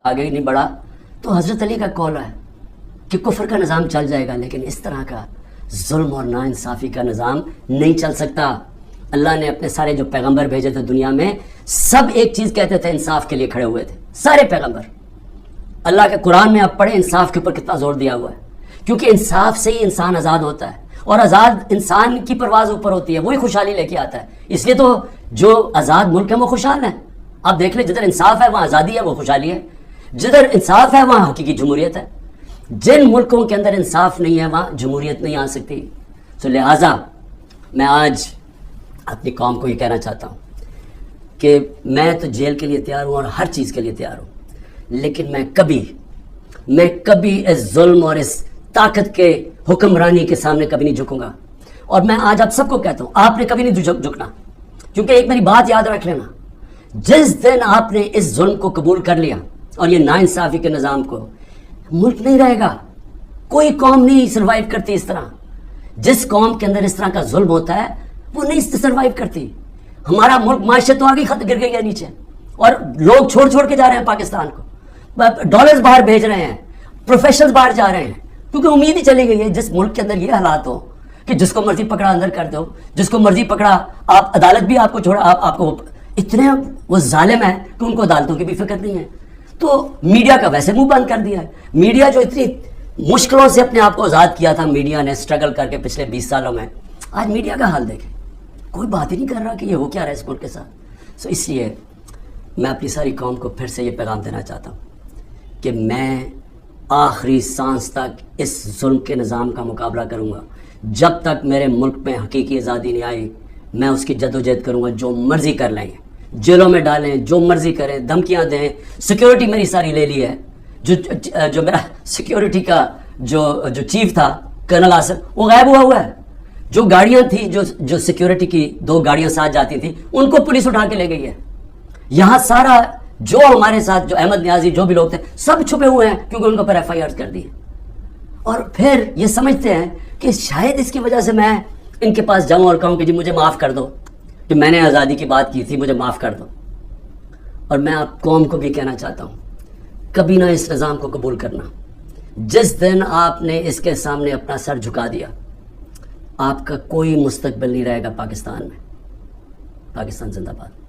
آگے نہیں بڑھا تو حضرت علی کا قول ہے کہ کفر کا نظام چل جائے گا، لیکن اس طرح کا ظلم اور ناانصافی کا نظام نہیں چل سکتا۔ اللہ نے اپنے سارے جو پیغمبر بھیجے تھے دنیا میں، سب ایک چیز کہتے تھے، انصاف کے لیے کھڑے ہوئے تھے سارے پیغمبر۔ اللہ کے قرآن میں آپ پڑھیں انصاف کے اوپر کتنا زور دیا ہوا ہے، کیونکہ انصاف سے ہی انسان آزاد ہوتا ہے، اور آزاد انسان کی پرواز اوپر ہوتی ہے، وہی خوشحالی لے کے آتا ہے۔ اس لیے تو جو آزاد ملک ہیں وہ خوشحال ہیں۔ آپ دیکھ لیں، جدھر انصاف ہے وہاں آزادی ہے، وہ خوشحالی ہے، جدھر انصاف ہے وہاں حقیقی جمہوریت ہے۔ جن ملکوں کے اندر انصاف نہیں ہے وہاں جمہوریت نہیں آ سکتی۔ تو لہٰذا میں آج اپنی قوم کو یہ کہنا چاہتا ہوں کہ میں تو جیل کے لیے تیار ہوں اور ہر چیز کے لیے تیار ہوں، لیکن میں کبھی اس ظلم اور اس طاقت کے حکمرانی کے سامنے کبھی نہیں جھکوں گا۔ اور میں آج آپ سب کو کہتا ہوں، آپ نے کبھی نہیں جھکنا، کیونکہ ایک میری بات یاد رکھ لینا، جس دن آپ نے اس ظلم کو قبول کر لیا اور یہ ناانصافی کے نظام کو، ملک نہیں رہے گا۔ کوئی قوم نہیں سروائیو کرتی اس طرح۔ جس قوم کے اندر اس طرح کا ظلم ہوتا ہے وہ نہیں سروائیو کرتی۔ ہمارا ملک معیشت تو آگے گر گئی ہے نیچے، اور لوگ چھوڑ کے جا رہے ہیں پاکستان کو، ڈالرز باہر بھیج رہے ہیں، پروفیشنلز باہر جا رہے ہیں، کیونکہ امید ہی چلی گئی ہے جس ملک کے اندر یہ حالات ہو کہ جس کو مرضی پکڑا اندر کر دو، جس کو مرضی پکڑا آپ، عدالت بھی آپ کو چھوڑا، آپ کو اتنے وہ ظالم ہیں کہ ان کو عدالتوں کی بھی فکر نہیں ہے۔ تو میڈیا کا ویسے منہ بند کر دیا ہے۔ میڈیا جو اتنی مشکلوں سے اپنے آپ کو آزاد کیا تھا، میڈیا نے اسٹرگل کر کے پچھلے 20 سالوں میں، آج میڈیا کا حال دیکھیں، کوئی بات ہی نہیں کر رہا کہ یہ ہو کیا رہا ہے اس ملک کے ساتھ۔ اس لیے میں اپنی ساری قوم کو پھر سے یہ پیغام دینا چاہتا ہوں کہ میں آخری سانس تک اس ظلم کے نظام کا مقابلہ کروں گا۔ جب تک میرے ملک میں حقیقی آزادی نہیں آئی، میں اس کی جدوجہد کروں گا۔ جو مرضی کر لیں، جیلوں میں ڈالیں، جو مرضی کریں، دھمکیاں دیں، سیکیورٹی میری ساری لے لی ہے۔ جو میرا سیکیورٹی کا جو چیف تھا کرنل آصف، وہ غائب ہوا ہے۔ جو گاڑیاں تھیں، جو سیکیورٹی کی 2 گاڑیاں ساتھ جاتی تھیں، ان کو پولیس اٹھا کے لے گئی ہے۔ یہاں سارا جو ہمارے ساتھ جو احمد نیازی جو بھی لوگ تھے سب چھپے ہوئے ہیں، کیونکہ ان کو پر FIR کر دی ہے۔ اور پھر یہ سمجھتے ہیں کہ شاید اس کی وجہ سے میں ان کے پاس جاؤں اور کہوں کہ جی مجھے معاف کر دو، کہ میں نے آزادی کی بات کی تھی، مجھے معاف کر دو۔ اور میں آپ قوم کو بھی کہنا چاہتا ہوں، کبھی نہ اس نظام کو قبول کرنا۔ جس دن آپ نے اس کے سامنے اپنا سر جھکا دیا، آپ کا کوئی مستقبل نہیں رہے گا پاکستان میں۔ پاکستان زندہ باد۔